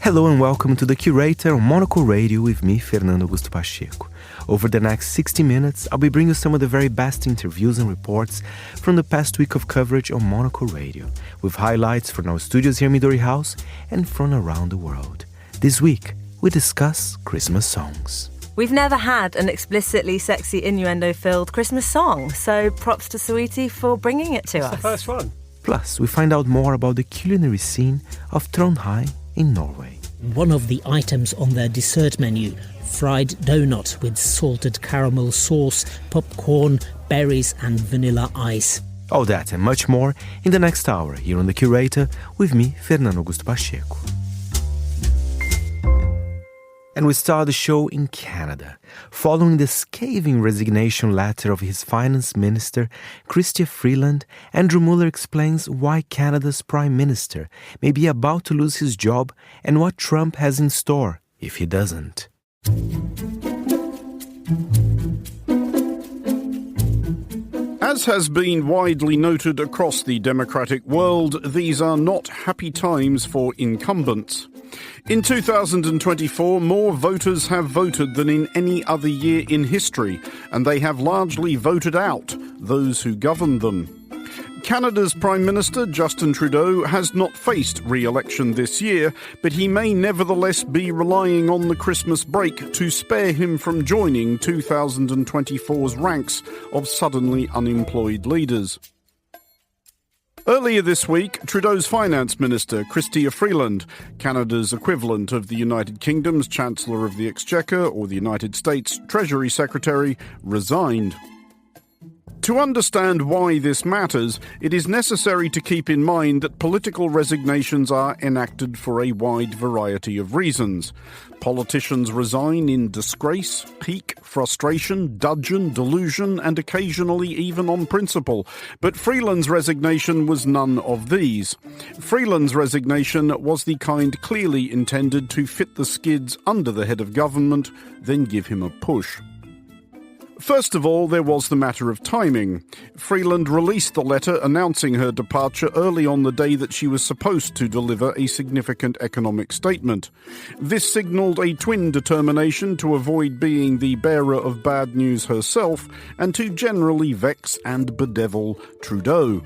Hello and welcome to The Curator on Monocle Radio with me, Fernando Augusto Pacheco. Over the next 60 minutes, I'll be bringing you some of the very best interviews and reports from the past week of coverage on Monocle Radio, with highlights from our studios here in Midori House and from around the world. This week, we discuss Christmas songs. We've never had an explicitly sexy innuendo-filled Christmas song, so props to Sweetie for bringing it to us. It's the first one. Plus, we find out more about the culinary scene of Trondheim in Norway. One of the items on their dessert menu, fried donut with salted caramel sauce, popcorn, berries and vanilla ice. All that and much more in the next hour here on The Curator with me, Fernando Augusto Pacheco. And we start the show in Canada. Following the scathing resignation letter of his finance minister, Chrystia Freeland, Andrew Mueller explains why Canada's prime minister may be about to lose his job and what Trump has in store if he doesn't. As has been widely noted across the democratic world, these are not happy times for incumbents. In 2024, more voters have voted than in any other year in history, and they have largely voted out those who govern them. Canada's Prime Minister, Justin Trudeau, has not faced re-election this year, but he may nevertheless be relying on the Christmas break to spare him from joining 2024's ranks of suddenly unemployed leaders. Earlier this week, Trudeau's Finance Minister, Chrystia Freeland, Canada's equivalent of the United Kingdom's Chancellor of the Exchequer or the United States Treasury Secretary, resigned. To understand why this matters, it is necessary to keep in mind that political resignations are enacted for a wide variety of reasons. Politicians resign in disgrace, pique, frustration, dudgeon, delusion, and occasionally even on principle. But Freeland's resignation was none of these. Freeland's resignation was the kind clearly intended to fit the skids under the head of government, then give him a push. First of all, there was the matter of timing. Freeland released the letter announcing her departure early on the day that she was supposed to deliver a significant economic statement. This signalled a twin determination to avoid being the bearer of bad news herself and to generally vex and bedevil Trudeau.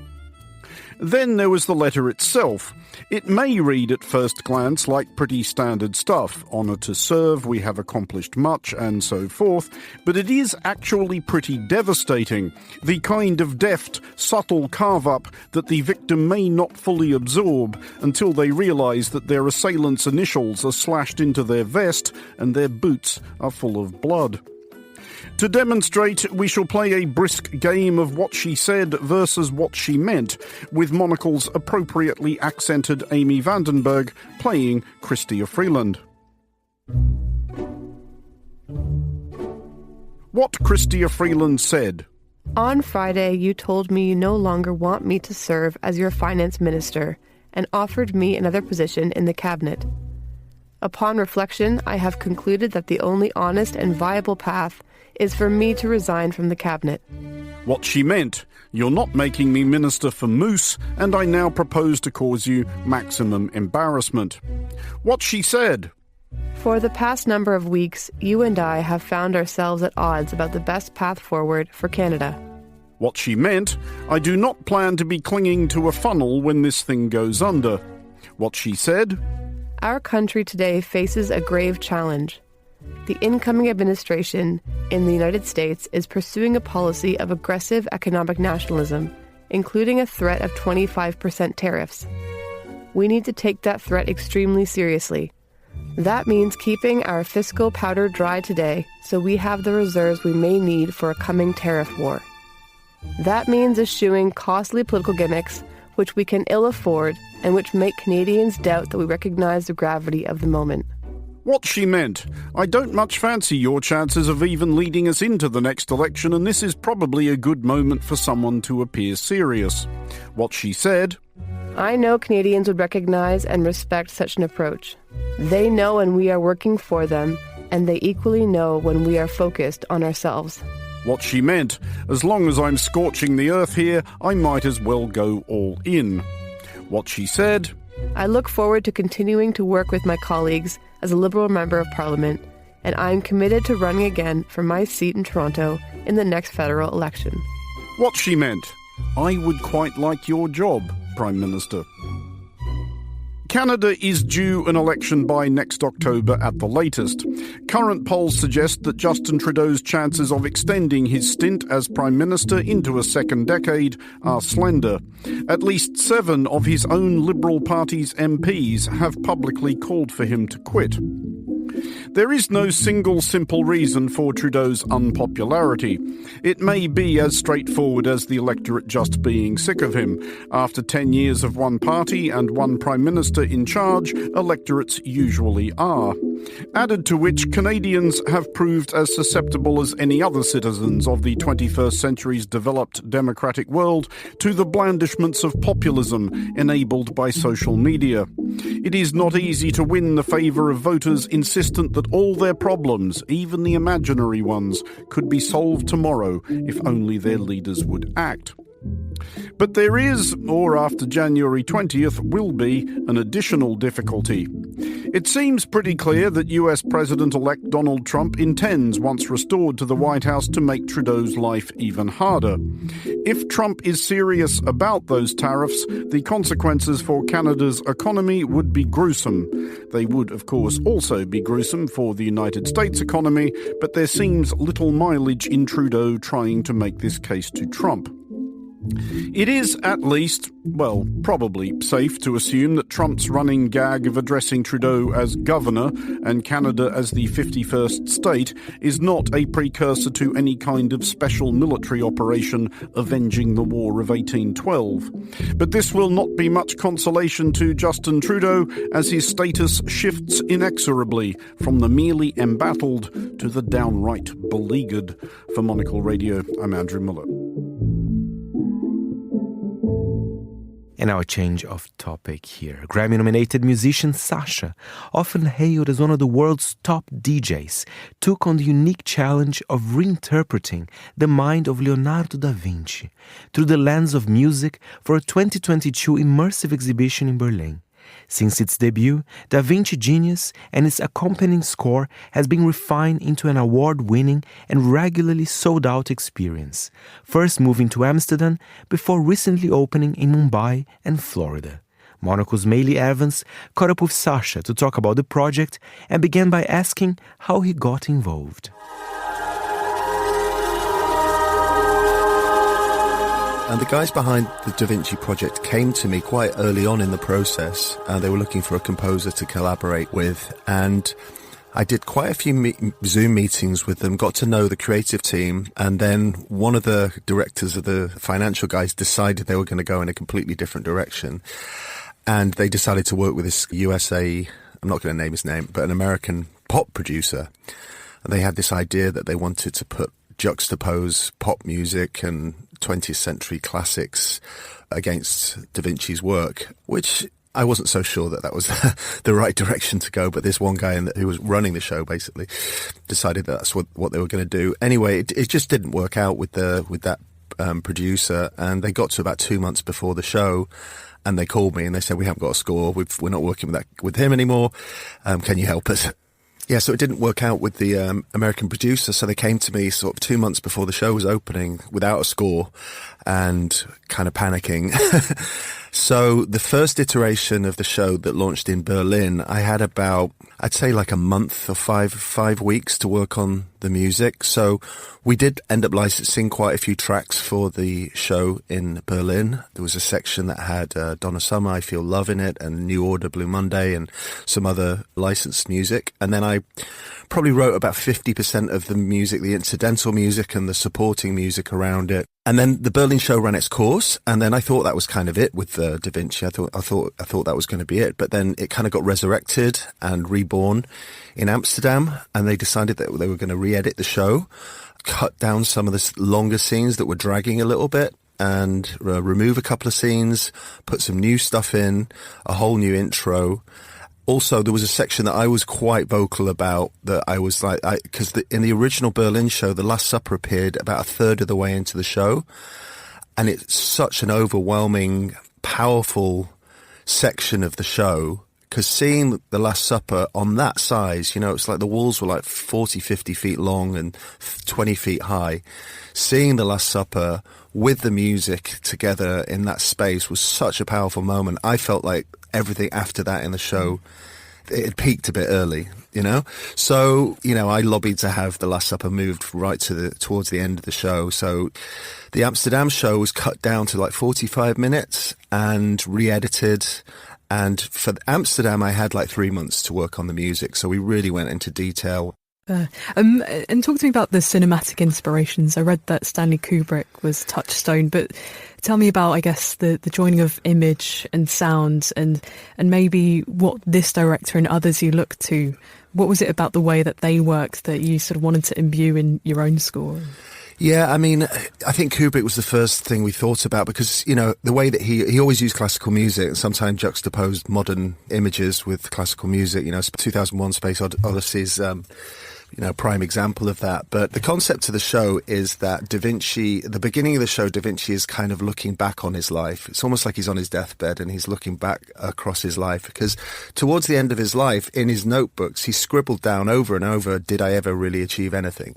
Then there was the letter itself. It may read at first glance like pretty standard stuff, honour to serve, we have accomplished much, and so forth, but it is actually pretty devastating, the kind of deft, subtle carve-up that the victim may not fully absorb until they realise that their assailant's initials are slashed into their vest and their boots are full of blood. To demonstrate, we shall play a brisk game of what she said versus what she meant, with Monocle's appropriately accented Amy Vandenberg playing Chrystia Freeland. What Chrystia Freeland said. On Friday, you told me you no longer want me to serve as your finance minister and offered me another position in the cabinet. Upon reflection, I have concluded that the only honest and viable path is for me to resign from the cabinet. What she meant, you're not making me minister for Moose, and I now propose to cause you maximum embarrassment. What she said. For the past number of weeks, you and I have found ourselves at odds about the best path forward for Canada. What she meant, I do not plan to be clinging to a funnel when this thing goes under. What she said. Our country today faces a grave challenge. The incoming administration in the United States is pursuing a policy of aggressive economic nationalism, including a threat of 25% tariffs. We need to take that threat extremely seriously. That means keeping our fiscal powder dry today so we have the reserves we may need for a coming tariff war. That means eschewing costly political gimmicks which we can ill afford and which make Canadians doubt that we recognize the gravity of the moment. What she meant, I don't much fancy your chances of even leading us into the next election, and this is probably a good moment for someone to appear serious. What she said, I know Canadians would recognize and respect such an approach. They know when we are working for them, and they equally know when we are focused on ourselves. What she meant, as long as I'm scorching the earth here, I might as well go all in. What she said, I look forward to continuing to work with my colleagues as a Liberal Member of Parliament, and I am committed to running again for my seat in Toronto in the next federal election. What she meant, I would quite like your job, Prime Minister. Canada is due an election by next October at the latest. Current polls suggest that Justin Trudeau's chances of extending his stint as Prime Minister into a second decade are slender. At least 7 of his own Liberal Party's MPs have publicly called for him to quit. There is no single simple reason for Trudeau's unpopularity. It may be as straightforward as the electorate just being sick of him. After 10 years of one party and one Prime Minister in charge, electorates usually are. Added to which, Canadians have proved as susceptible as any other citizens of the 21st century's developed democratic world to the blandishments of populism enabled by social media. It is not easy to win the favour of voters insistent that all their problems, even the imaginary ones, could be solved tomorrow if only their leaders would act. But there is, or after January 20th will be, an additional difficulty. It seems pretty clear that US President-elect Donald Trump intends, once restored to the White House, to make Trudeau's life even harder. If Trump is serious about those tariffs, the consequences for Canada's economy would be gruesome. They would, of course, also be gruesome for the United States economy, but there seems little mileage in Trudeau trying to make this case to Trump. It is at least, well, probably safe to assume that Trump's running gag of addressing Trudeau as governor and Canada as the 51st state is not a precursor to any kind of special military operation avenging the War of 1812. But this will not be much consolation to Justin Trudeau as his status shifts inexorably from the merely embattled to the downright beleaguered. For Monocle Radio, I'm Andrew Muller. And now a change of topic here. Grammy-nominated musician Sasha, often hailed as one of the world's top DJs, took on the unique challenge of reinterpreting the mind of Leonardo da Vinci through the lens of music for a 2022 immersive exhibition in Berlin. Since its debut, Da Vinci Genius and its accompanying score has been refined into an award-winning and regularly sold-out experience, first moving to Amsterdam before recently opening in Mumbai and Florida. Monocle's Maylie Evans caught up with Sasha to talk about the project and began by asking how he got involved. And the guys behind the Da Vinci project came to me quite early on in the process. They were looking for a composer to collaborate with. And I did quite a few Zoom meetings with them, got to know the creative team. And then one of the directors of the financial guys decided they were going to go in a completely different direction. And they decided to work with this USA, I'm not going to name his name, but an American pop producer. And they had this idea that they wanted to juxtapose pop music and 20th century classics against Da Vinci's work, which I wasn't so sure that was the right direction to go. But this one guy who was running the show basically decided that's what they were going to do. Anyway, it just didn't work out with that producer, and they got to about 2 months before the show. And they called me and they said, we haven't got a score. We're not working with him anymore. Can you help us? Yeah, so it didn't work out with the American producer, so they came to me sort of 2 months before the show was opening without a score and kind of panicking. So the first iteration of the show that launched in Berlin, I had about, I'd say like a month or five weeks to work on the music. So we did end up licensing quite a few tracks for the show in Berlin. There was a section that had Donna Summer, I Feel Love in it, and New Order, Blue Monday, and some other licensed music. And then I probably wrote about 50% of the music, the incidental music and the supporting music around it. And then the Berlin show ran its course, and then I thought that was kind of it with Da Vinci. I thought that was going to be it, but then it kind of got resurrected and reborn in Amsterdam, and they decided that they were going to re-edit the show, cut down some of the longer scenes that were dragging a little bit, and remove a couple of scenes, put some new stuff in, a whole new intro. Also, there was a section that I was quite vocal about, that I was like, because in the original Berlin show, The Last Supper appeared about a third of the way into the show. And it's such an overwhelming, powerful section of the show, because seeing The Last Supper on that size, you know, it's like the walls were like 40, 50 feet long and 20 feet high. Seeing The Last Supper with the music together in that space was such a powerful moment. I felt like everything after that in the show, it had peaked a bit early, you know? So, you know, I lobbied to have The Last Supper moved right towards the end of the show. So the Amsterdam show was cut down to like 45 minutes and re-edited. And for Amsterdam, I had like 3 months to work on the music. So we really went into detail. And talk to me about the cinematic inspirations. I read that Stanley Kubrick was Touchstone, but tell me about, I guess, the joining of image and sound and maybe what this director and others you look to, what was it about the way that they worked that you sort of wanted to imbue in your own score? Yeah, I mean, I think Kubrick was the first thing we thought about because, you know, the way that he always used classical music and sometimes juxtaposed modern images with classical music. You know, 2001 Space Odyssey's, you know, prime example of that. But the concept of the show is that Da Vinci, the beginning of the show, Da Vinci is kind of looking back on his life. It's almost like he's on his deathbed and he's looking back across his life because towards the end of his life, in his notebooks, he scribbled down over and over, did I ever really achieve anything?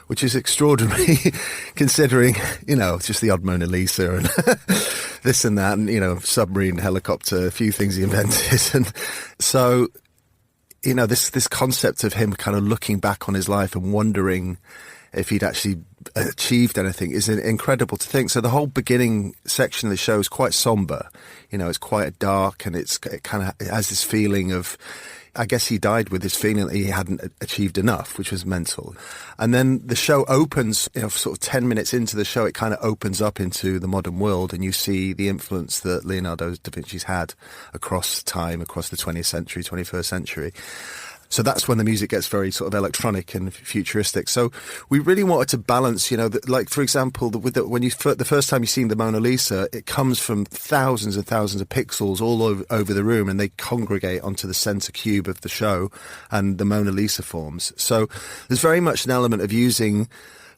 Which is extraordinary considering, you know, just the odd Mona Lisa and this and that and, you know, submarine, helicopter, a few things he invented. And so, you know, this concept of him kind of looking back on his life and wondering if he'd actually achieved anything is incredible to think. So the whole beginning section of the show is quite somber. You know, it's quite dark and it kind of has this feeling of, I guess he died with this feeling that he hadn't achieved enough, which was mental. And then the show opens, you know, sort of 10 minutes into the show, it kind of opens up into the modern world and you see the influence that Leonardo da Vinci's had across time, across the 20th century, 21st century. So that's when the music gets very sort of electronic and futuristic. So we really wanted to balance, you know, like, for example, when the first time you've seen the Mona Lisa, it comes from thousands and thousands of pixels all over the room and they congregate onto the center cube of the show and the Mona Lisa forms. So there's very much an element of using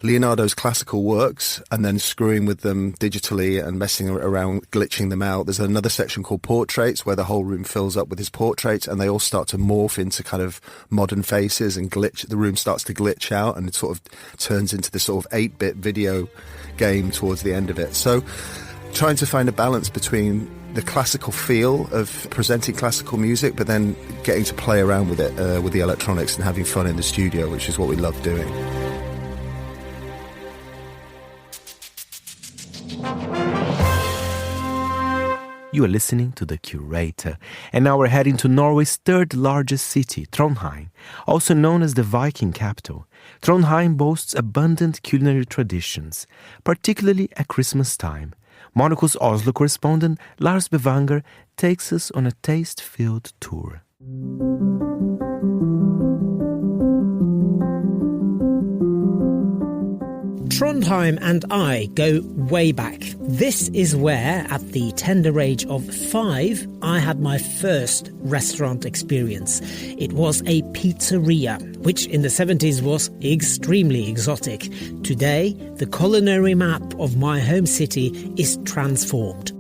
Leonardo's classical works and then screwing with them digitally and messing around, glitching them out. There's another section called portraits where the whole room fills up with his portraits and they all start to morph into kind of modern faces and glitch. The room starts to glitch out and it sort of turns into this sort of 8-bit video game towards the end of it. So trying to find a balance between the classical feel of presenting classical music but then getting to play around with it, with the electronics and having fun in the studio, which is what we love doing. You are listening to The Curator, and now we're heading to Norway's third largest city, Trondheim, also known as the Viking capital. Trondheim boasts abundant culinary traditions, particularly at Christmas time. Monocle's Oslo correspondent Lars Bevanger takes us on a taste-filled tour. Trondheim and I go way back. This is where, at the tender age of 5, I had my first restaurant experience. It was a pizzeria, which in the 70s was extremely exotic. Today, the culinary map of my home city is transformed.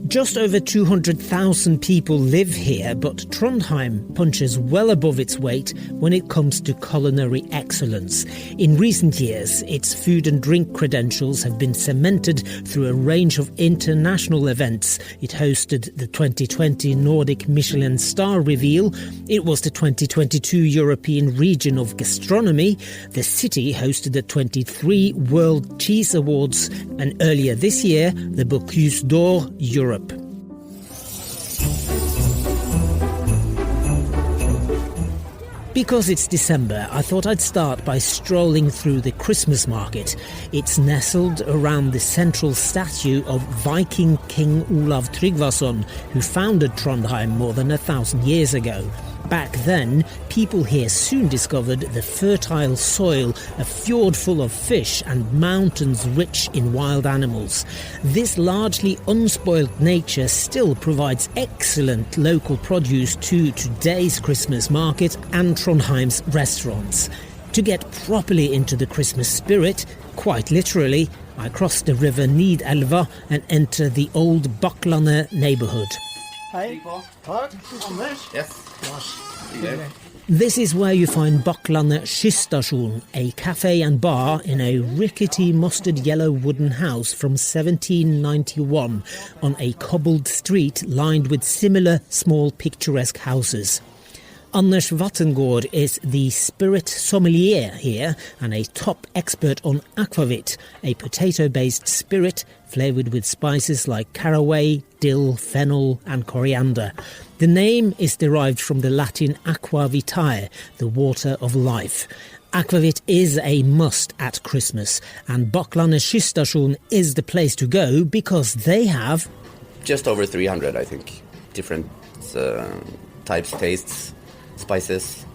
Just over 200,000 people live here, but Trondheim punches well above its weight when it comes to culinary excellence. In recent years, its food and drink credentials have been cemented through a range of international events. It hosted the 2020 Nordic Michelin star reveal. It was the 2022 European Region of Gastronomy. The city hosted the 23 World Cheese Awards, and earlier this year, the Bocuse d'Or Europe. Because it's December, I thought I'd start by strolling through the Christmas market. It's nestled around the central statue of Viking King Olav Tryggvason, who founded Trondheim more than 1,000 years ago. Back then, people here soon discovered the fertile soil, a fjord full of fish and mountains rich in wild animals. This largely unspoiled nature still provides excellent local produce to today's Christmas market and Trondheim's restaurants. To get properly into the Christmas spirit, quite literally, I cross the river Nidelva and enter the old Bakklandet neighbourhood. Hei. Takk. Anders. Yes. Lars. This is where you find Bakklandet Skysstasjon, a cafe and bar in a rickety mustard yellow wooden house from 1791 on a cobbled street lined with similar small picturesque houses. Anders Vattengård is the spirit sommelier here and a top expert on aquavit, a potato-based spirit flavoured with spices like caraway, dill, fennel and coriander. The name is derived from the Latin aqua vitae, the water of life. Aquavit is a must at Christmas, and Bakklandet Skysstasjon is the place to go because they have... Just over 300, I think. Different types, tastes, spices.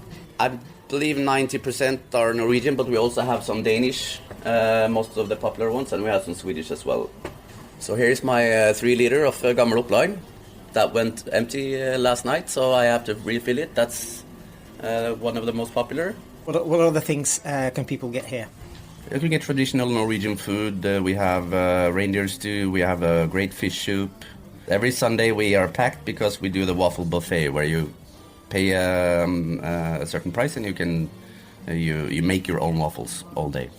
I believe 90% are Norwegian, but we also have some Danish, most of the popular ones, and we have some Swedish as well. So here's my 3 liter of Gammel Oppland. That went empty last night, so I have to refill it. That's one of the most popular. What other things can people get here? You can get traditional Norwegian food. We have reindeer stew. We have a great fish soup. Every Sunday we are packed because we do the waffle buffet, where you pay a certain price and you can you make your own waffles all day.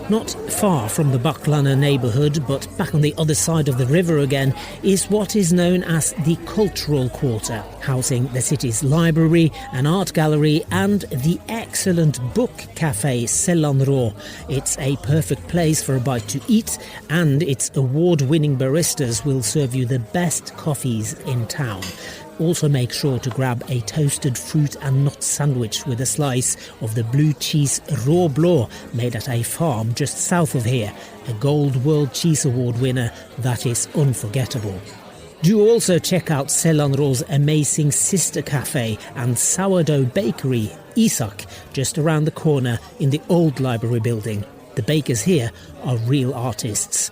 Not far from the Bakklandet neighbourhood, but back on the other side of the river again, is what is known as the Cultural Quarter, housing the city's library, an art gallery and the excellent book cafe Sellandrå. It's a perfect place for a bite to eat, and its award-winning baristas will serve you the best coffees in town. Also make sure to grab a toasted fruit and nut sandwich with a slice of the blue cheese råblå made at a farm just south of here, a Gold World Cheese Award winner that is unforgettable. Do also check out Sellandrå's amazing sister cafe and sourdough bakery, Isak, just around the corner in the old library building. The bakers here are real artists.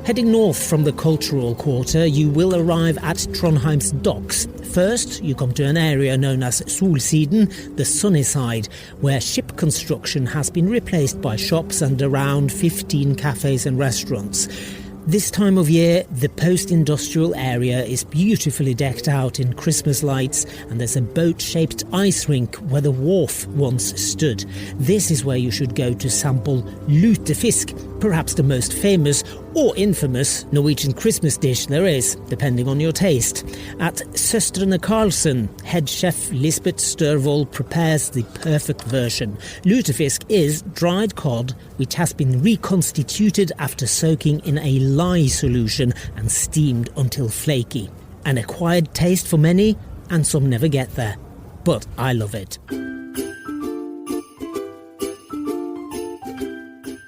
Heading north from the Cultural Quarter, you will arrive at Trondheim's docks. First, you come to an area known as Solsiden, the sunny side, where ship construction has been replaced by shops and around 15 cafes and restaurants. This time of year, the post-industrial area is beautifully decked out in Christmas lights, and there's a boat-shaped ice rink where the wharf once stood. This is where you should go to sample lutefisk, perhaps the most famous or infamous Norwegian Christmas dish there is, depending on your taste. At Søstrene Karlsen, head chef Lisbeth Størvold prepares the perfect version. Lutefisk is dried cod which has been reconstituted after soaking in a lye solution and steamed until flaky. An acquired taste for many, and some never get there. But I love it.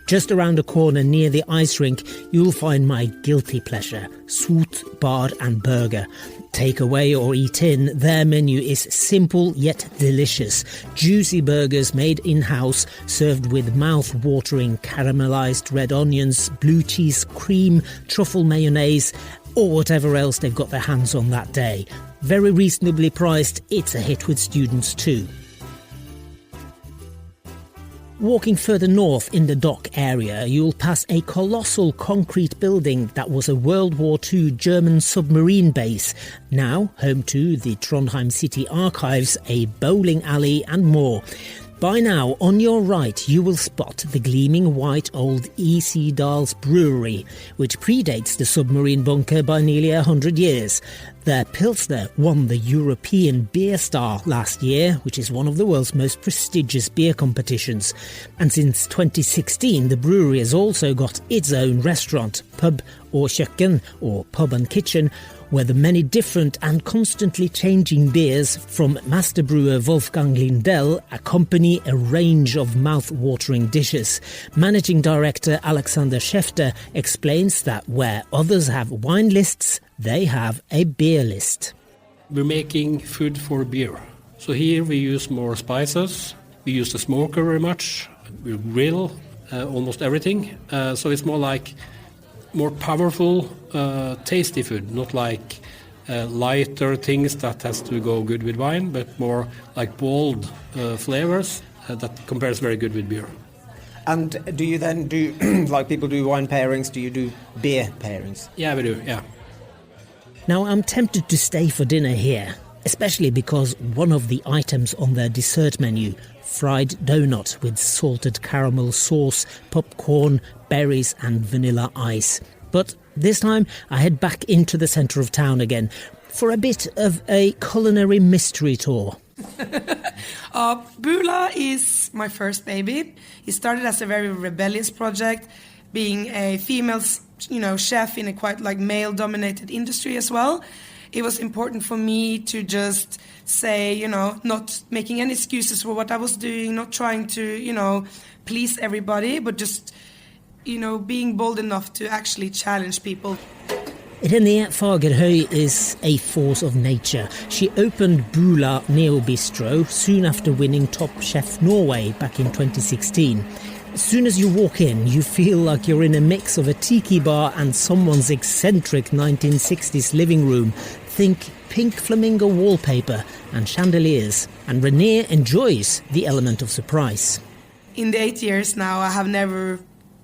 Just around the corner near the ice rink, you'll find my guilty pleasure, Sot Bar and Burger. Take away or eat in, their menu is simple yet delicious. Juicy burgers made in-house, served with mouth-watering caramelized red onions, blue cheese cream, truffle mayonnaise, or whatever else they've got their hands on that day. Very reasonably priced, it's a hit with students too. Walking further north in the dock area, you'll pass a colossal concrete building that was a World War II German submarine base, now home to the Trondheim City Archives, a bowling alley and more. By now, on your right, you will spot the gleaming white old E.C. Dahl's brewery, which predates the submarine bunker by nearly 100 years. Their Pilsner won the European Beer Star last year, which is one of the world's most prestigious beer competitions. And since 2016, the brewery has also got its own restaurant, pub or kjøkken, or pub and kitchen, where the many different and constantly changing beers from master brewer Wolfgang Lindell accompany a range of mouth-watering dishes. Managing director Alexander Schefter explains that where others have wine lists, they have a beer list. We're making food for beer. So here we use more spices. We use the smoker very much. We grill almost everything. So it's more powerful, tasty food, not like lighter things that has to go good with wine, but more like bold flavors that compares very good with beer. And do you then do, like people do wine pairings, do you do beer pairings? Yeah, we do, yeah. Now, I'm tempted to stay for dinner here, especially because one of the items on their dessert menu, fried donut with salted caramel sauce, popcorn, berries and vanilla ice. But this time I head back into the centre of town again for a bit of a culinary mystery tour. Bula is my first baby. It started as a very rebellious project, being a female, chef in a quite male-dominated industry as well. It was important for me to just say, not making any excuses for what I was doing, not trying to, please everybody, but just, being bold enough to actually challenge people. René Fagerhøy is a force of nature. She opened Bula Neo Bistro soon after winning Top Chef Norway back in 2016. As soon as you walk in, you feel like you're in a mix of a tiki bar and someone's eccentric 1960s living room. Think pink flamingo wallpaper and chandeliers. And René enjoys the element of surprise. In the 8 years now, I have never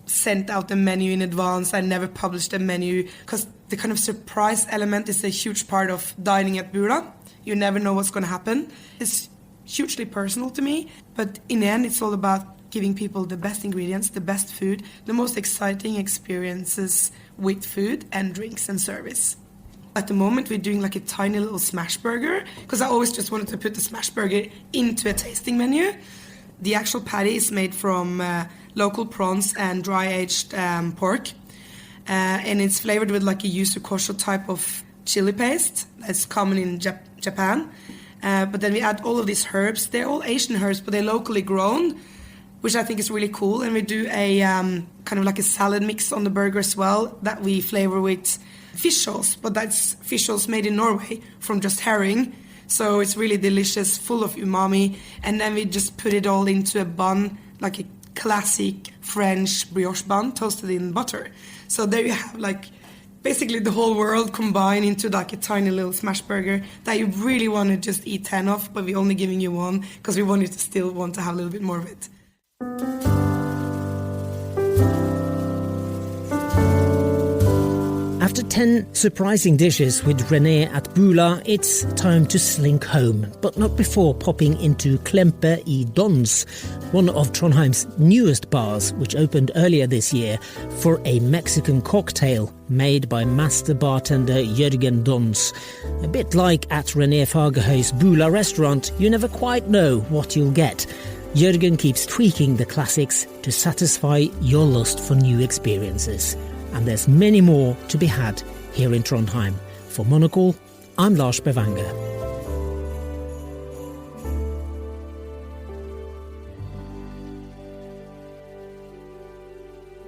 sent out the menu in advance. I never published a menu because the kind of surprise element is a huge part of dining at Bula. You never know what's going to happen. It's hugely personal to me, but in the end, it's all about giving people the best ingredients, the best food, the most exciting experiences with food and drinks and service. At the moment, we're doing a tiny little smash burger because I always just wanted to put the smash burger into a tasting menu. The actual patty is made from local prawns and dry-aged pork, and it's flavored with a yuzu kosho type of chili paste that's common in Japan. But then we add all of these herbs. They're all Asian herbs, but they're locally grown, which I think is really cool. And we do a kind of a salad mix on the burger as well that we flavor with fish sauce, but that's fish sauce made in Norway from just herring. So it's really delicious, full of umami. And then we just put it all into a bun, like a classic French brioche bun toasted in butter. So there you have basically the whole world combined into a tiny little smash burger that you really want to just eat 10 of, but we're only giving you one because we want you to still want to have a little bit more of it. After 10 surprising dishes with René at Bula, it's time to slink home, but not before popping into Klempe I Dons, one of Trondheim's newest bars, which opened earlier this year, for a Mexican cocktail made by master bartender Jørgen Dons. A bit like at René Fagerhøy's Bula restaurant, you never quite know what you'll get. Jørgen keeps tweaking the classics to satisfy your lust for new experiences. And there's many more to be had here in Trondheim. For Monocle, I'm Lars Bevanger.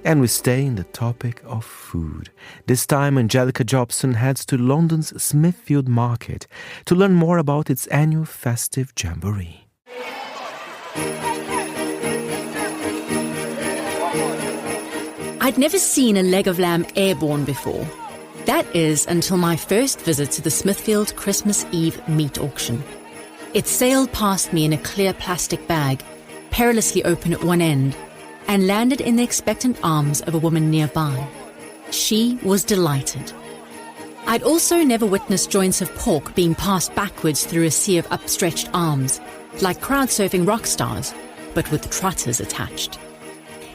And we stay in the topic of food. This time, Angelica Jobson heads to London's Smithfield Market to learn more about its annual festive jamboree. I'd never seen a leg of lamb airborne before. That is until my first visit to the Smithfield Christmas Eve meat auction. It sailed past me in a clear plastic bag, perilously open at one end, and landed in the expectant arms of a woman nearby. She was delighted. I'd also never witnessed joints of pork being passed backwards through a sea of upstretched arms, like crowd-surfing rock stars, but with trotters attached.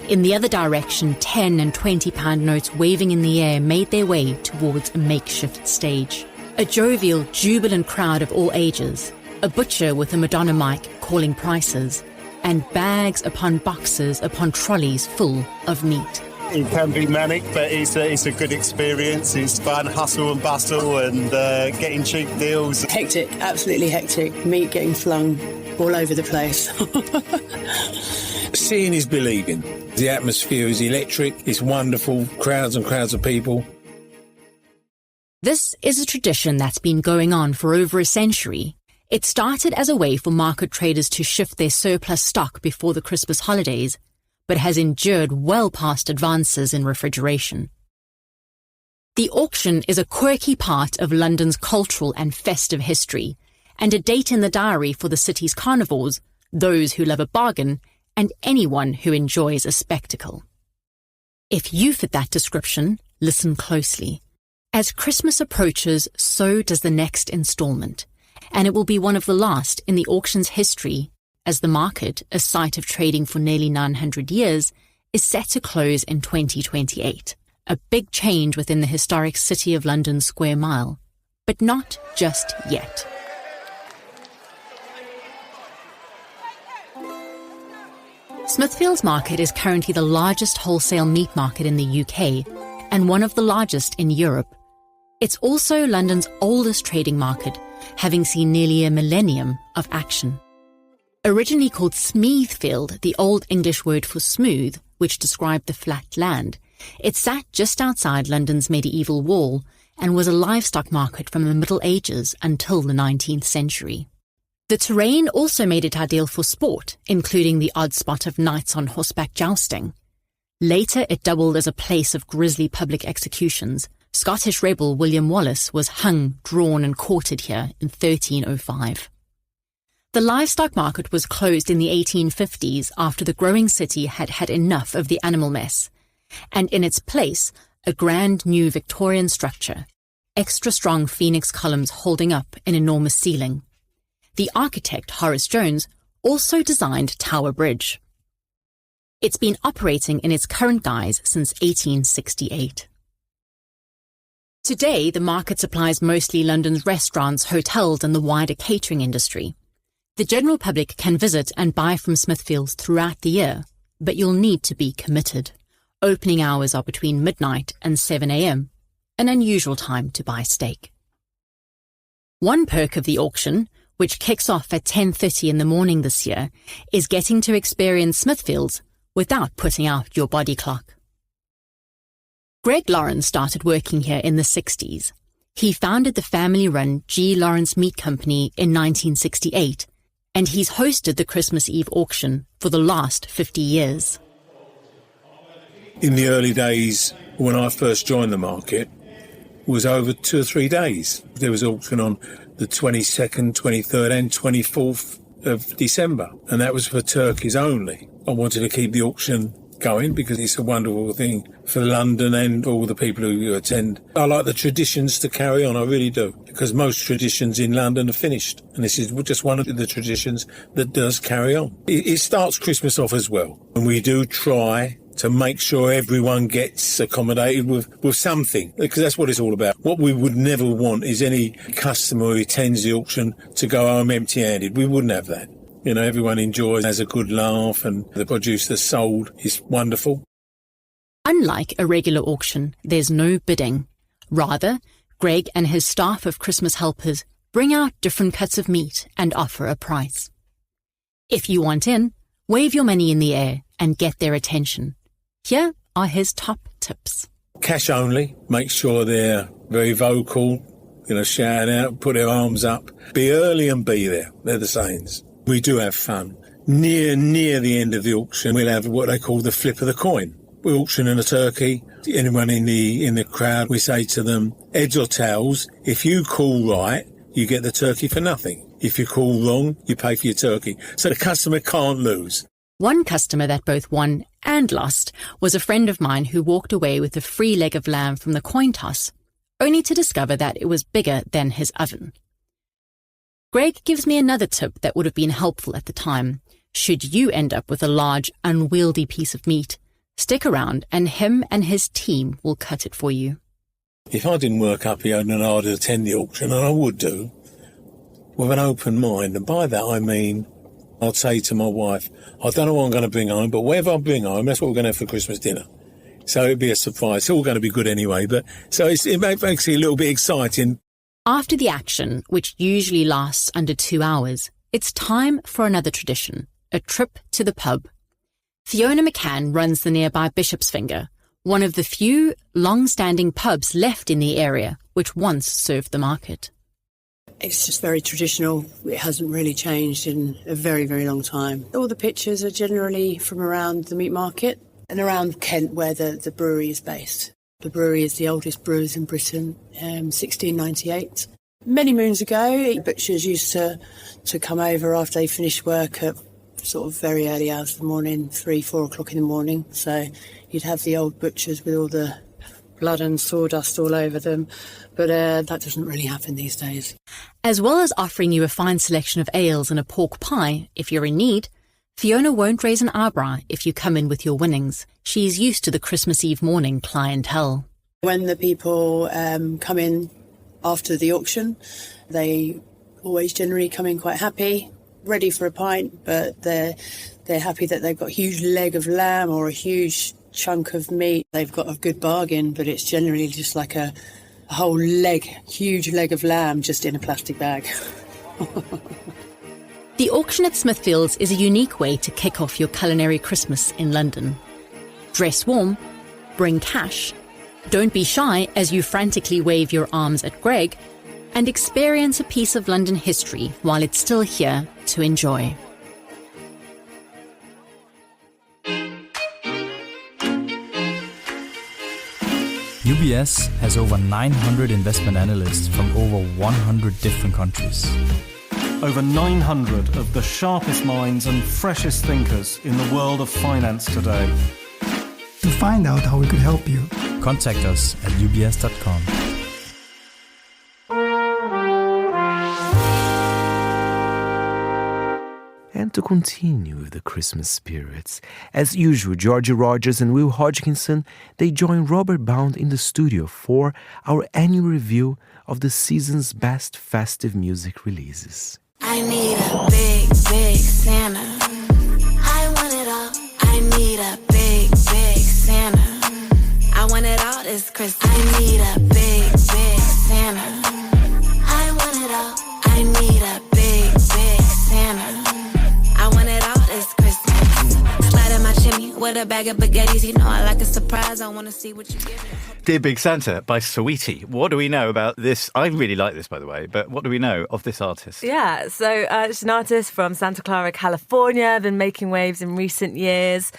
In the other direction, 10 and 20-pound notes waving in the air made their way towards a makeshift stage. A jovial, jubilant crowd of all ages, a butcher with a Madonna mic calling prices, and bags upon boxes upon trolleys full of meat. It can be manic, but it's a good experience. It's fun, hustle and bustle, and getting cheap deals. Hectic, absolutely hectic. Meat getting flung all over the place. Seeing is believing. The atmosphere is electric, it's wonderful, crowds and crowds of people. This is a tradition that's been going on for over a century. It started as a way for market traders to shift their surplus stock before the Christmas holidays, but has endured well past advances in refrigeration. The auction is a quirky part of London's cultural and festive history, and a date in the diary for the city's carnivores, those who love a bargain, and anyone who enjoys a spectacle. If you fit that description, listen closely. As Christmas approaches, so does the next installment, and it will be one of the last in the auction's history, as the market, a site of trading for nearly 900 years, is set to close in 2028. A big change within the historic City of London square mile. But not just yet. Smithfield's market is currently the largest wholesale meat market in the UK and one of the largest in Europe. It's also London's oldest trading market, having seen nearly a millennium of action. Originally called Smithfield, the Old English word for smooth, which described the flat land, it sat just outside London's medieval wall and was a livestock market from the Middle Ages until the 19th century. The terrain also made it ideal for sport, including the odd spot of knights on horseback jousting. Later, it doubled as a place of grisly public executions. Scottish rebel William Wallace was hung, drawn and quartered here in 1305. The livestock market was closed in the 1850s after the growing city had had enough of the animal mess, and in its place, a grand new Victorian structure, extra strong phoenix columns holding up an enormous ceiling. The architect, Horace Jones, also designed Tower Bridge. It's been operating in its current guise since 1868. Today, the market supplies mostly London's restaurants, hotels and the wider catering industry. The general public can visit and buy from Smithfields throughout the year, but you'll need to be committed. Opening hours are between midnight and 7 a.m, an unusual time to buy steak. One perk of the auction, which kicks off at 10:30 in the morning this year, is getting to experience Smithfields without putting out your body clock. Greg Lawrence started working here in the 60s. He founded the family-run G. Lawrence Meat Company in 1968, and he's hosted the Christmas Eve auction for the last 50 years. In the early days, when I first joined the market, it was over 2 or 3 days. There was auction on the 22nd, 23rd and 24th of December, and that was for turkeys only. I wanted to keep the auction going because it's a wonderful thing for London and all the people who attend. I like the traditions to carry on, I really do, because most traditions in London are finished, and this is just one of the traditions that does carry on. It starts Christmas off as well, and we do try to make sure everyone gets accommodated with something, because that's what it's all about. What we would never want is any customer who attends the auction to go home empty-handed. We wouldn't have that. You know, everyone enjoys, has a good laugh, and the produce that's sold is wonderful. Unlike a regular auction, there's no bidding. Rather, Greg and his staff of Christmas helpers bring out different cuts of meat and offer a price. If you want in, wave your money in the air and get their attention. Here are his top tips. Cash only. Make sure they're very vocal, shout out, put their arms up. Be early and be there. They're the sayings. We do have fun. Near the end of the auction, we'll have what they call the flip of the coin. We're auctioning a turkey. Anyone in the crowd, we say to them, heads or tails, if you call right, you get the turkey for nothing. If you call wrong, you pay for your turkey. So the customer can't lose. One customer that both won and lost was a friend of mine who walked away with a free leg of lamb from the coin toss, only to discover that it was bigger than his oven. Greg gives me another tip that would have been helpful at the time. Should you end up with a large, unwieldy piece of meat, stick around and him and his team will cut it for you. If I didn't work up here and I'd attend the auction, and I would do, with an open mind, and by that I mean, I'd say to my wife, I don't know what I'm going to bring home, but whatever I bring home, that's what we're going to have for Christmas dinner. So it'd be a surprise. It's all going to be good anyway, but so it makes it a little bit exciting. After the action, which usually lasts under 2 hours, it's time for another tradition, a trip to the pub. Fiona McCann runs the nearby Bishop's Finger, one of the few long-standing pubs left in the area, which once served the market. It's just very traditional. It hasn't really changed in a very, very long time. All the pictures are generally from around the meat market and around Kent, where the brewery is based. The brewery is the oldest brewers in Britain, 1698. Many moons ago, butchers used to come over after they finished work at sort of very early hours of the morning, 3-4 o'clock in the morning. So you'd have the old butchers with all the blood and sawdust all over them. But that doesn't really happen these days. As well as offering you a fine selection of ales and a pork pie, if you're in need, Fiona won't raise an eyebrow if you come in with your winnings. She's used to the Christmas Eve morning clientele. When the people come in after the auction, they always generally come in quite happy, ready for a pint, but they're happy that they've got a huge leg of lamb or a huge chunk of meat. They've got a good bargain, but it's generally just like a whole huge leg of lamb just in a plastic bag. The auction at Smithfields is a unique way to kick off your culinary Christmas in London. Dress warm, bring cash, don't be shy as you frantically wave your arms at Greg, and experience a piece of London history while it's still here to enjoy. UBS has over 900 investment analysts from over 100 different countries. Over 900 of the sharpest minds and freshest thinkers in the world of finance today. To find out how we could help you, contact us at ubs.com. And to continue with the Christmas spirits, as usual, Georgie Rogers and Will Hodgkinson, they join Robert Bound in the studio for our annual review of the season's best festive music releases. I need a big, big Santa. I want it all. I need a big, big Santa. I want it all this Christmas. I need a big, big Santa. I want it all. I need a big, big Santa. I want it all this Christmas. Slide in my chimney with a bag of baguettes. You know I like a surprise. I want to see what you give me. Dear Big Santa by Saweetie. What do we know about this? I really like this, by the way, but what do we know of this artist? Yeah, so she's an artist from Santa Clara, California, been making waves in recent years.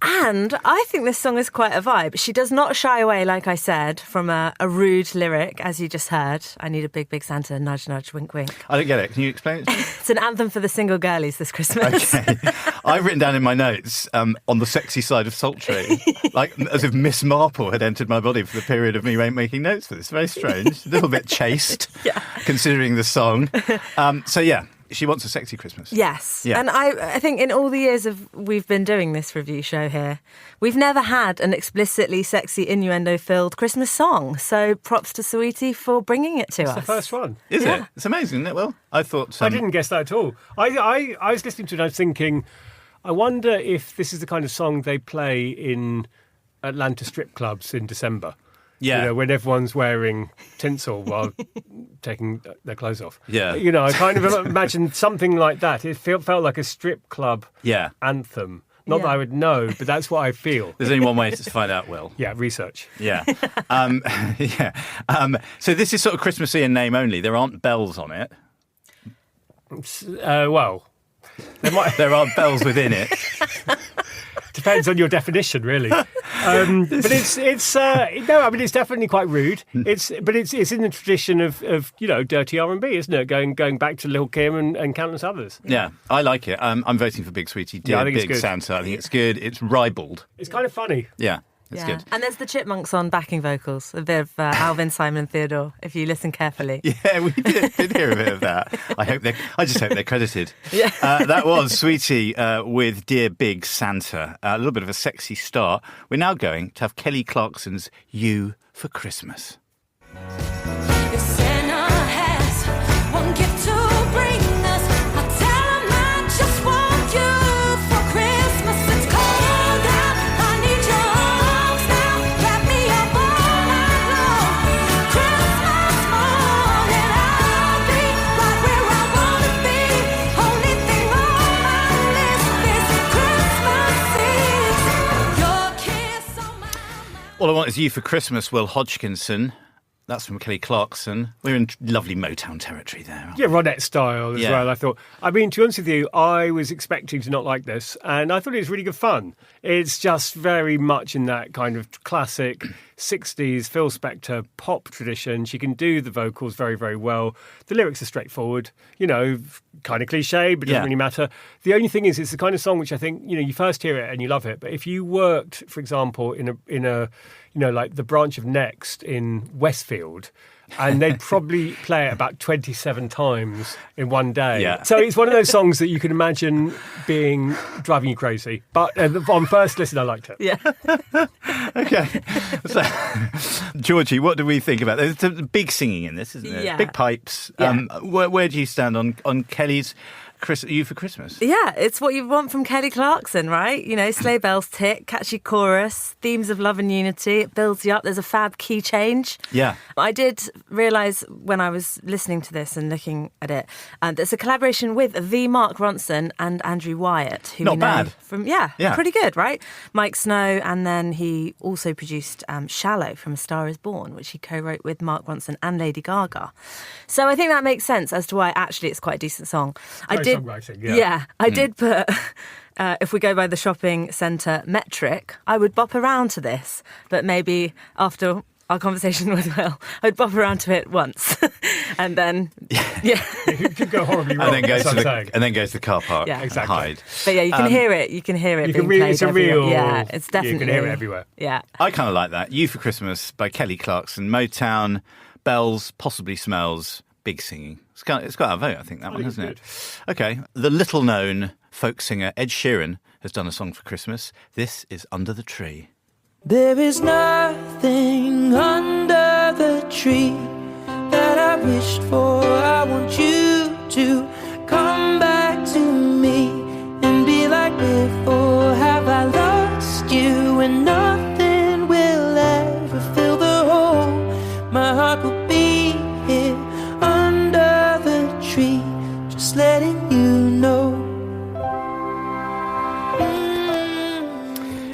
And I think this song is quite a vibe. She does not shy away, like I said, from a rude lyric, as you just heard. I need a big, big Santa, nudge, nudge, wink, wink. I don't get it. Can you explain it to me? It's an anthem for the single girlies this Christmas. Okay. I've written down in my notes, on the sexy side of sultry, like as if Miss Marple had entered my body for the period of me making notes for this. Very strange. A little bit chaste, considering the song. So, yeah. She wants a sexy Christmas. Yes. Yeah. And I think in all the years we've been doing this review show here, we've never had an explicitly sexy, innuendo-filled Christmas song. So props to Saweetie for bringing it to us. It's the first one. Is it? It's amazing, isn't it? Well, I thought... I didn't guess that at all. I was listening to it and I was thinking, I wonder if this is the kind of song they play in Atlanta strip clubs in December. Yeah. You know, when everyone's wearing tinsel while taking their clothes off. Yeah. You know, I kind of imagined something like that. It felt like a strip club anthem. Not that I would know, but that's what I feel. There's only one way to find out, Will. Yeah, research. Yeah. So this is sort of Christmassy in name only. There aren't bells on it. Well, there are bells within it. Depends on your definition, really. But it's definitely quite rude. It's in the tradition of dirty R&B, isn't it? Going back to Lil' Kim and countless others. Yeah, I like it. I'm voting for Big Sweetie. Dear Big Santa. I think it's good. It's ribald. It's kind of funny. Yeah. It's good. And there's the Chipmunks on backing vocals, a bit of Alvin, Simon and Theodore, if you listen carefully. Yeah, we did hear a bit of that. I just hope they're credited. Yeah. That was Sweetie with Dear Big Santa. A little bit of a sexy start. We're now going to have Kelly Clarkson's You for Christmas. If Santa has one gift to bring us, I'll tell him I just want you for Christmas. It's cold out, I need your arms now. Wrap me up all night long. Christmas morning, I'll be right where I wanna be. Only thing on my list is Christmas Eve. Your kiss on my All I Want Is You for Christmas, Will Hodgkinson. That's from Kelly Clarkson. We're in lovely Motown territory there. Yeah, Ronette style as well, I thought. I mean, to be honest with you, I was expecting to not like this, and I thought it was really good fun. It's just very much in that kind of classic 60s Phil Spector pop tradition. She can do the vocals very, very well. The lyrics are straightforward, kind of cliche, but doesn't really matter. The only thing is, it's the kind of song which I think, you first hear it and you love it. But if you worked, for example, in a like the branch of Next in Westfield, and they'd probably play it about 27 times in one day. Yeah. So it's one of those songs that you can imagine driving you crazy. But on first listen, I liked it. Yeah. Okay. So, Georgie, what do we think about this? There's big singing in this, isn't it? Yeah. Big pipes. Yeah. Where do you stand on Kelly's You for Christmas? Yeah, it's what you want from Kelly Clarkson, right? Sleigh bells tick, catchy chorus, themes of love and unity. It builds you up. There's a fab key change. Yeah. I did realise when I was listening to this and looking at it, there's a collaboration with the Mark Ronson and Andrew Wyatt, who Not we know bad. from Yeah. pretty good, right? Mike Snow, and then he also produced Shallow from A Star Is Born, which he co-wrote with Mark Ronson and Lady Gaga. So I think that makes sense as to why actually it's quite a decent song. Songwriting, I did put, if we go by the shopping centre metric, I would bop around to this, but maybe after our conversation with Will, I'd bop around to it once, and then, It could go horribly wrong. And then goes to the car park. Yeah. Exactly. And hide. But yeah, you can hear it. You can hear it. You being can really, played it's a everywhere. real. Yeah, it's definitely. You can hear it everywhere. Yeah. I kind of like that. You for Christmas by Kelly Clarkson. Motown, bells, possibly smells, big singing. It's got a vote, I think, that one, hasn't it? Okay. The little-known folk singer Ed Sheeran has done a song for Christmas. This is Under the Tree. There is nothing under the tree that I wished for. I want you to come back to me and be like before. Have I lost you and nothing will ever fill the hole? My heart will be here under the tree, just letting you know.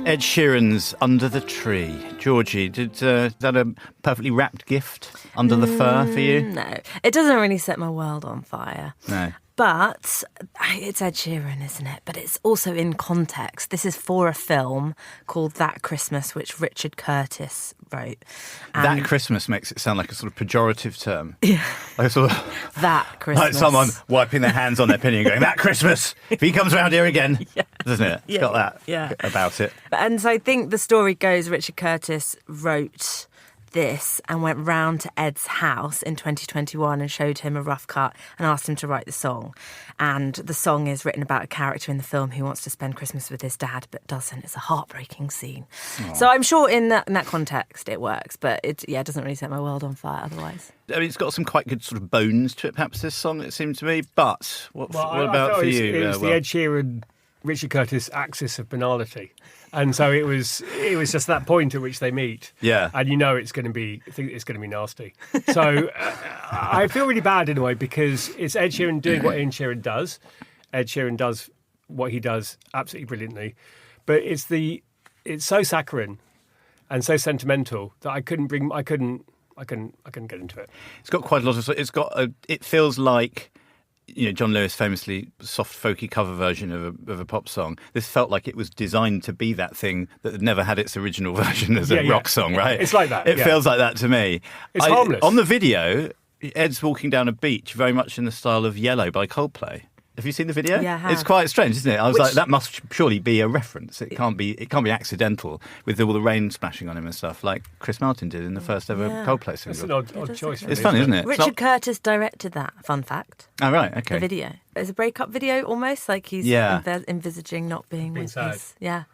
Ed Sheeran's Under the Tree. Georgie, is that a perfectly wrapped gift under the fur for you? No, it doesn't really set my world on fire. No. But it's Ed Sheeran, isn't it? But it's also in context. This is for a film called That Christmas, which Richard Curtis wrote. That Christmas makes it sound like a sort of pejorative term. Yeah. Like sort of, That Christmas. like someone wiping their hands on their penny and going, that Christmas, if he comes around here again. Yeah. Doesn't it? It's got that about it. And so I think the story goes Richard Curtis wrote this and went round to Ed's house in 2021 and showed him a rough cut and asked him to write the song. And the song is written about a character in the film who wants to spend Christmas with his dad but doesn't. It's a heartbreaking scene. Aww. So I'm sure in that context it works, but it doesn't really set my world on fire otherwise. I mean, it's got some quite good sort of bones to it, perhaps, this song, it seemed to me. But what about for you? It was the Ed Sheeran, Richard Curtis axis of banality. And so it was just that point at which they meet. Yeah. And it's going to be nasty. So I feel really bad in a way because it's Ed Sheeran doing what Ed Sheeran does. Ed Sheeran does what he does absolutely brilliantly. But it's so saccharine and so sentimental that I couldn't get into it. It's got quite a lot of. It feels like, John Lewis famously soft folky cover version of a pop song. This felt like it was designed to be that thing that had never had its original version as a rock song, right? It's like that. It feels like that to me. It's harmless. On the video, Ed's walking down a beach very much in the style of Yellow by Coldplay. Have you seen the video? Yeah, I have. It's quite strange, isn't it? I was like, that must surely be a reference. It can't be accidental with all the rain splashing on him and stuff, like Chris Martin did in the first ever Coldplay single. It's an odd choice. It's funny, isn't it? Richard Curtis directed that, fun fact. Oh, right, okay. The video. It's a breakup video almost, like he's envisaging not being with sad. his... Yeah.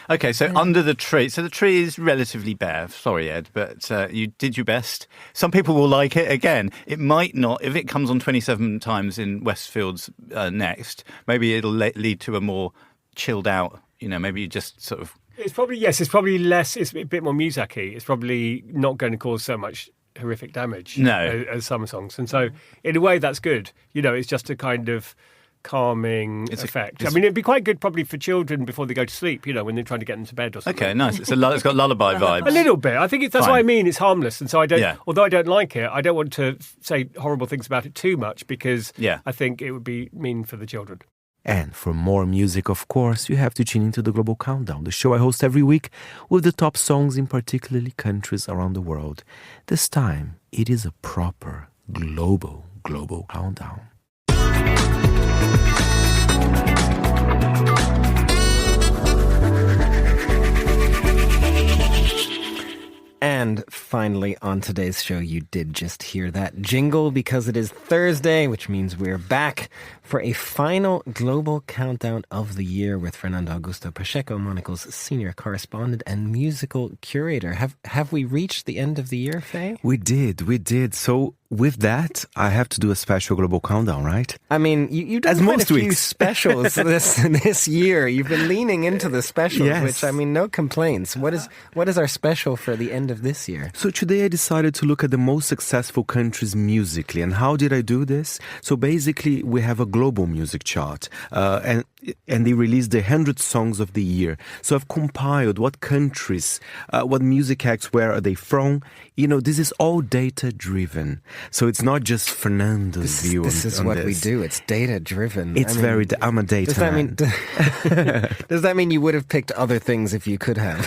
Okay, so Under the Tree. So the tree is relatively bare. Sorry, Ed, but you did your best. Some people will like it. Again, it might not. If it comes on 27 times in Westfield's next, maybe it'll lead to a more chilled out, maybe you just sort of... It's probably less, it's a bit more music-y. It's probably not going to cause so much horrific damage as some songs. And so, in a way, that's good. It's just a kind of calming effect. I mean, it'd be quite good probably for children before they go to sleep, when they're trying to get them to bed or something. Okay, nice. It's got lullaby vibes. A little bit. I think that's what I mean. It's harmless. And so although I don't like it, I don't want to say horrible things about it too much because I think it would be mean for the children. And for more music, of course, you have to tune into the Global Countdown, the show I host every week with the top songs in particularly countries around the world. This time, it is a proper global countdown. And finally, on today's show, you did just hear that jingle because it is Thursday, which means we're back for a final global countdown of the year with Fernando Augusto Pacheco, Monocle's senior correspondent and musical curator. Have we reached the end of the year, Faye? We did. So with that, I have to do a special global countdown, right? I mean, you've done quite a few specials this year. You've been leaning into the specials, Yes. which, I mean, no complaints. What is our special for the end of this year? So today I decided to look at the most successful countries musically. And how did I do this? So basically, we have a global music chart, and they released the 100 songs of the year. So I've compiled what countries, what music acts, where are they from. You know, this is all data-driven. So it's not just Fernando's view on this. This is what we do. It's data-driven. It's I'm a data man. Does that mean you would have picked other things if you could have?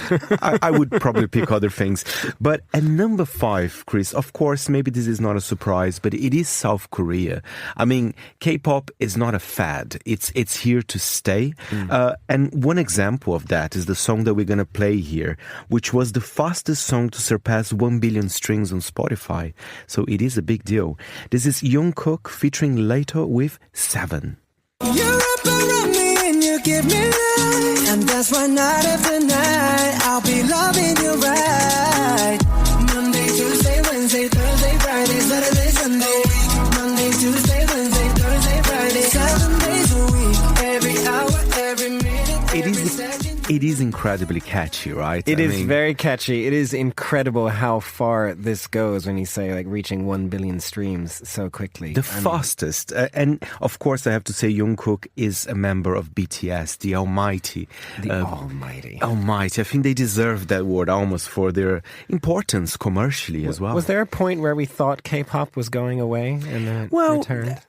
I would probably pick other things. But at number 5, Chris, of course, maybe this is not a surprise, but it is South Korea. I mean, K-pop is not a fad. It's here to stay. And one example of that is the song that we're going to play here, which was the fastest song to surpass 1 billion streams on Spotify. So it is a big deal. This is Jungkook featuring Leto with 7. You're up around me and you give me life, and that's why night after night I'll be loving you right. Monday, Tuesday, Wednesday, Thursday, Friday, Saturday, Sunday. Monday, Tuesday, Wednesday, Thursday, Friday, 7 days a week, every hour, every minute, every second. It is incredibly catchy, right? It is very catchy. It is incredible how far this goes when you say like reaching 1 billion streams so quickly. The fastest. And of course, I have to say Jungkook is a member of BTS, the Almighty. Almighty. Almighty. I think they deserve that word almost for their importance commercially as well. Was there a point where we thought K-pop was going away and then it returned?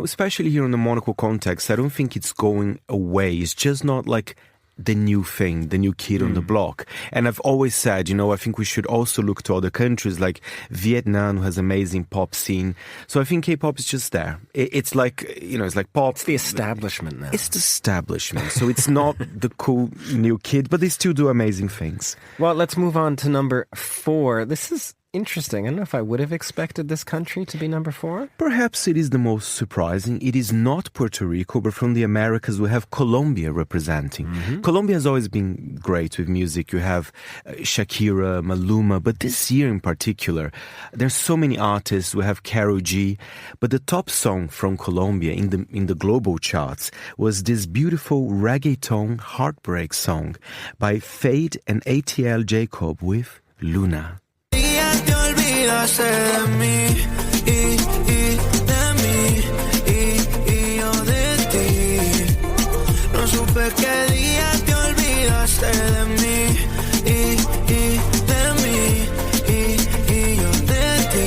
Especially here in the Monocle context, I don't think it's going away. It's just not like the new thing, the new kid on the block. And I've always said, I think we should also look to other countries like Vietnam, who has amazing pop scene. So I think K-pop is just there. It's like, it's like pop. It's the establishment now. It's the establishment. So it's not the cool new kid, but they still do amazing things. Well, let's move on to number 4. This is interesting. I don't know if I would have expected this country to be number 4. Perhaps it is the most surprising. It is not Puerto Rico, but from the Americas we have Colombia representing. Colombia has always been great with music. You have Shakira, Maluma, but this year in particular, there's so many artists. We have Karol G, but the top song from Colombia in the global charts was this beautiful reggaeton heartbreak song by Fade and ATL Jacob with Luna. Olvidaste de mí y de mí y yo de ti. No supe qué día te olvidaste de mí y de mí y yo de ti.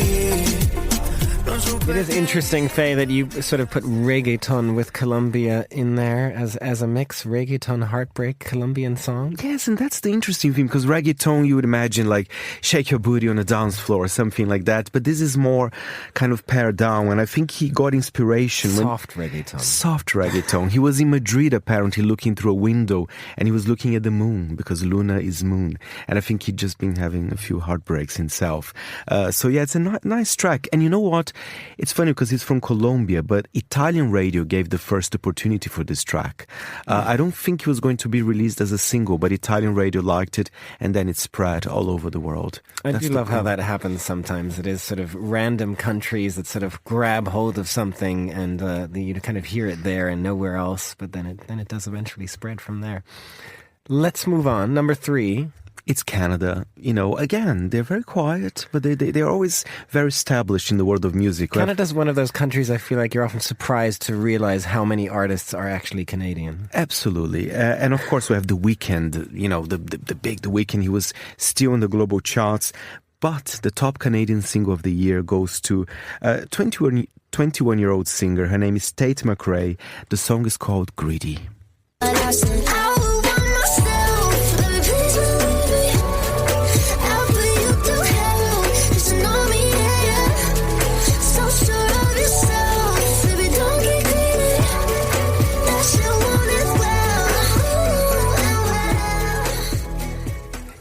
It is interesting, Faye, that you sort of put reggaeton with Colombia in there as a mix. Reggaeton, heartbreak, Colombian song. Yes, and that's the interesting thing, because reggaeton, you would imagine like shake your booty on a dance floor or something like that. But this is more kind of pared down, and I think he got inspiration. Soft reggaeton. Soft reggaeton. He was in Madrid, apparently, looking through a window, and he was looking at the moon, because Luna is moon. And I think he'd just been having a few heartbreaks himself. So yeah, it's a nice track. And you know what? It's funny because it's from Colombia, but Italian radio gave the first opportunity for this track. I don't think it was going to be released as a single, but Italian radio liked it, and then it spread all over the world. I do love how that happens sometimes. It is sort of random countries that sort of grab hold of something, and you kind of hear it there and nowhere else, but then it does eventually spread from there. Let's move on. Number 3. It's Canada. Again, they're very quiet, but they're always very established in the world of music. Canada's one of those countries I feel like you're often surprised to realize how many artists are actually Canadian. Absolutely. And of course we have The Weeknd, The Weeknd. He was still in the global charts. But the top Canadian single of the year goes to 21 21-year-old singer. Her name is Tate McRae. The song is called Greedy.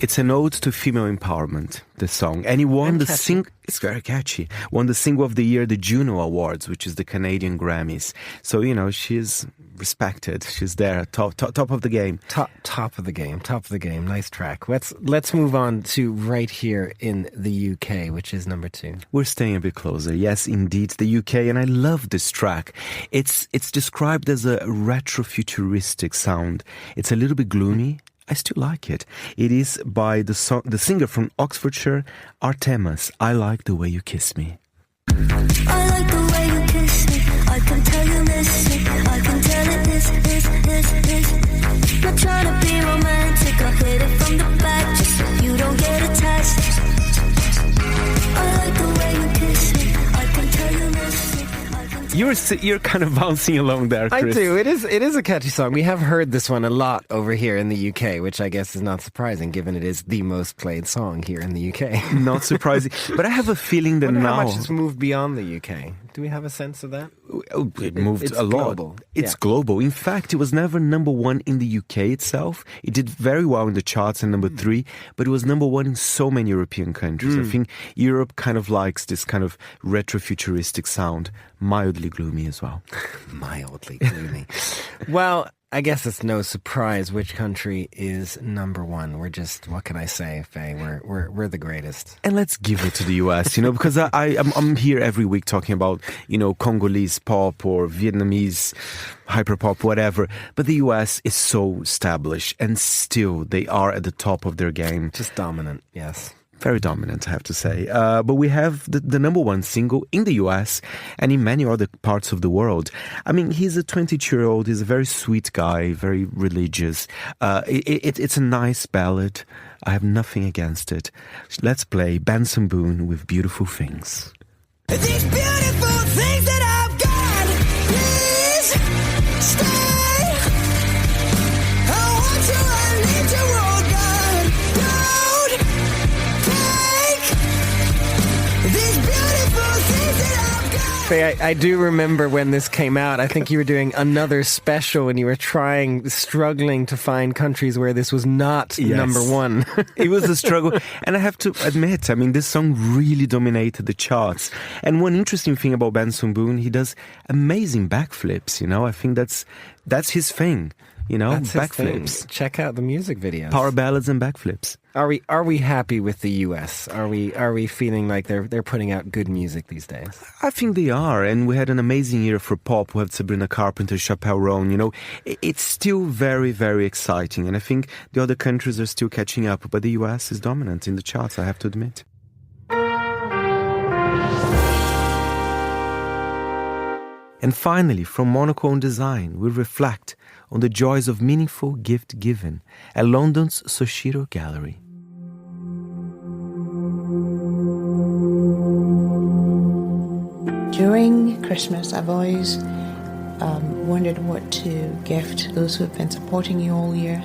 It's an ode to female empowerment, this song. And he won it's very catchy, won the Single of the Year, the Juno Awards, which is the Canadian Grammys. So, she's respected. She's there, top of the game. Top of the game. Nice track. Let's move on to right here in the UK, which is number 2. We're staying a bit closer. Yes, indeed, the UK. And I love this track. It's described as a retro-futuristic sound. It's a little bit gloomy. I still like it. It is by the singer from Oxfordshire, Artemis. I Like the Way You Kiss Me. I like the way you kiss me. I can tell you miss me. I can tell it is. Not trying to be romantic. I hit it from the back just so you don't get attached. I like the way you kiss me. I can tell you miss me. You're kind of bouncing along there, Chris. I do. It is a catchy song. We have heard this one a lot over here in the UK, which I guess is not surprising, given it is the most played song here in the UK. Not surprising. But I have a feeling that now... how much it's moved beyond the UK. Do we have a sense of that? It moved a lot. Global. It's global. In fact, it was never number 1 in the UK itself. It did very well in the charts and number 3, but it was number 1 in so many European countries. I think Europe kind of likes this kind of retro-futuristic sound. Mildly gloomy as well. Mildly gloomy. Well, I guess it's no surprise which country is number 1. We're just, what can I say, Faye? We're the greatest. And let's give it to the US, because I'm here every week talking about, Congolese pop or Vietnamese hyperpop, whatever. But the US is so established, and still they are at the top of their game. Just dominant, yes. Very dominant, I have to say. But we have the number 1 single in the US and in many other parts of the world. I mean, he's a 22-year-old. He's a very sweet guy, very religious. It's a nice ballad. I have nothing against it. Let's play Benson Boone with Beautiful Things. These beautiful things that I've got, please stay. I want you, I need you, oh God. Don't take these beautiful things that I've got. Faye, I do remember when this came out. I think you were doing another special and you were struggling to find countries where this was not number 1. It was a struggle. And I have to admit, I mean, this song really dominated the charts. And one interesting thing about Benson Boone, he does amazing backflips, I think that's his thing. That's backflips. Check out the music videos. Power ballads and backflips. Are we happy with the US? Are we feeling like they're putting out good music these days? I think they are, and we had an amazing year for pop. We have Sabrina Carpenter, Chappelle Roan. It's still very, very exciting, and I think the other countries are still catching up, but the US is dominant in the charts, I have to admit. And finally, from Monocle on Design, we reflect on the joys of meaningful gift giving at London's Soshiro Gallery. During Christmas, I've always wondered what to gift those who have been supporting you all year.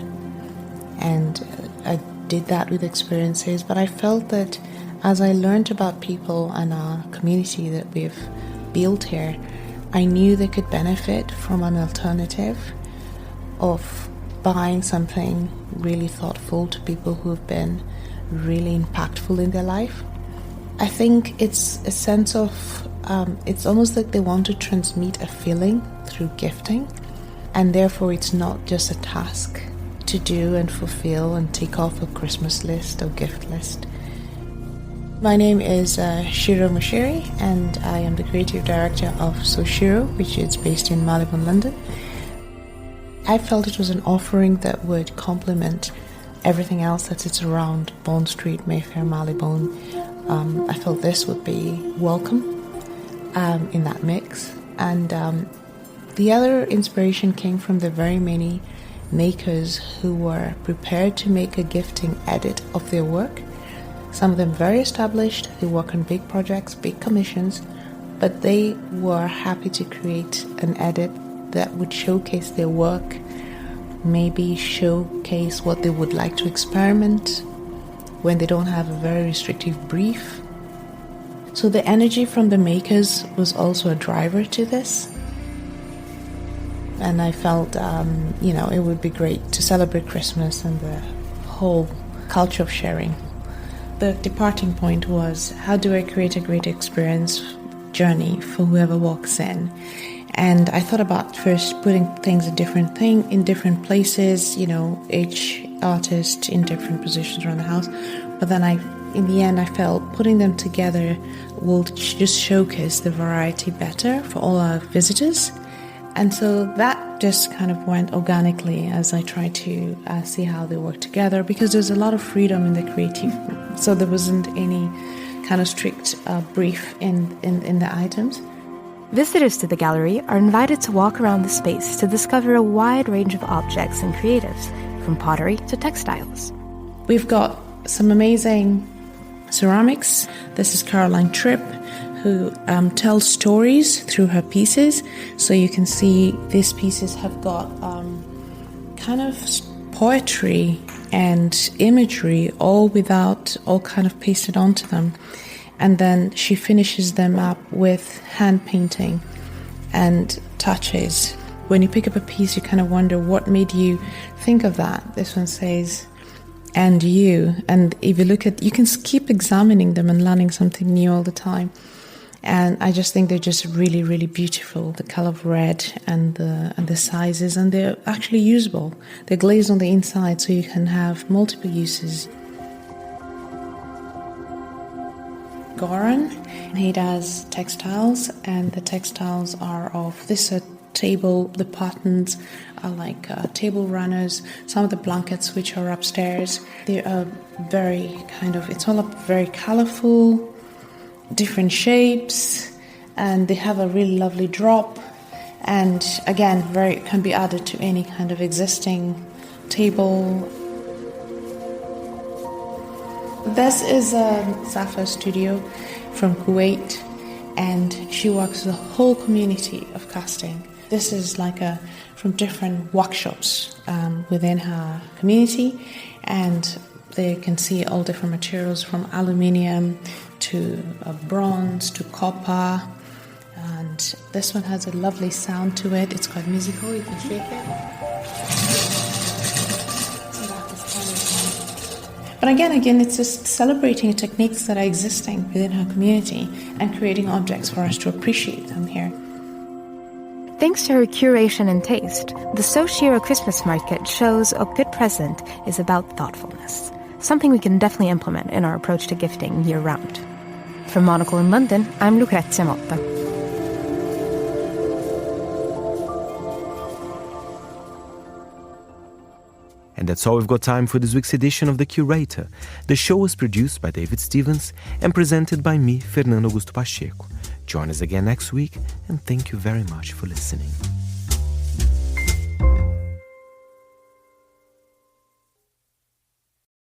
And I did that with experiences, but I felt that as I learned about people and our community that we've built here, I knew they could benefit from an alternative of buying something really thoughtful to people who have been really impactful in their life. I think it's a sense of, it's almost like they want to transmit a feeling through gifting, and therefore it's not just a task to do and fulfill and tick off a Christmas list or gift list. My name is Shiro Moshiri, and I am the creative director of Soshiro, which is based in Marylebone, London. I felt it was an offering that would complement everything else that sits around Bond Street, Mayfair, Marylebone. I felt this would be welcome in that mix. And the other inspiration came from the very many makers who were prepared to make a gifting edit of their work. Some of them very established, who work on big projects, big commissions, but they were happy to create an edit that would showcase their work, maybe showcase what they would like to experiment when they don't have a very restrictive brief. So the energy from the makers was also a driver to this. And I felt, it would be great to celebrate Christmas and the whole culture of sharing. The departing point was, how do I create a great experience journey for whoever walks in? And I thought about first putting things in different places, each artist in different positions around the house. But then in the end, I felt putting them together will just showcase the variety better for all our visitors. And so that just kind of went organically as I tried to see how they work together, because there's a lot of freedom in the creative. So there wasn't any kind of strict brief in the items. Visitors to the gallery are invited to walk around the space to discover a wide range of objects and creatives, from pottery to textiles. We've got some amazing ceramics. This is Caroline Tripp, who tells stories through her pieces. So you can see these pieces have got kind of poetry and imagery all kind of pasted onto them. And then she finishes them up with hand painting and touches. When you pick up a piece, you kind of wonder what made you think of that. This one says, "and you." And if you look you can keep examining them and learning something new all the time. And I just think they're just really, really beautiful. The color of red and the sizes, and they're actually usable. They're glazed on the inside, so you can have multiple uses. Goran, he does textiles, and the textiles are of this table. The patterns are like table runners. Some of the blankets which are upstairs, they are it's all very colorful, different shapes, and they have a really lovely drop. And again, can be added to any kind of existing table. This is Safa Studio from Kuwait, and she works with a whole community of casting. This is from different workshops within her community, and they can see all different materials from aluminium to bronze to copper. And this one has a lovely sound to it. It's quite musical. You can shake it. But again, it's just celebrating techniques that are existing within her community and creating objects for us to appreciate them here. Thanks to her curation and taste, the Soshiro Christmas market shows a good present is about thoughtfulness, something we can definitely implement in our approach to gifting year-round. From Monocle in London, I'm Lucrezia Motta. And that's all we've got time for this week's edition of The Curator. The show was produced by David Stevens and presented by me, Fernando Augusto Pacheco. Join us again next week, and thank you very much for listening.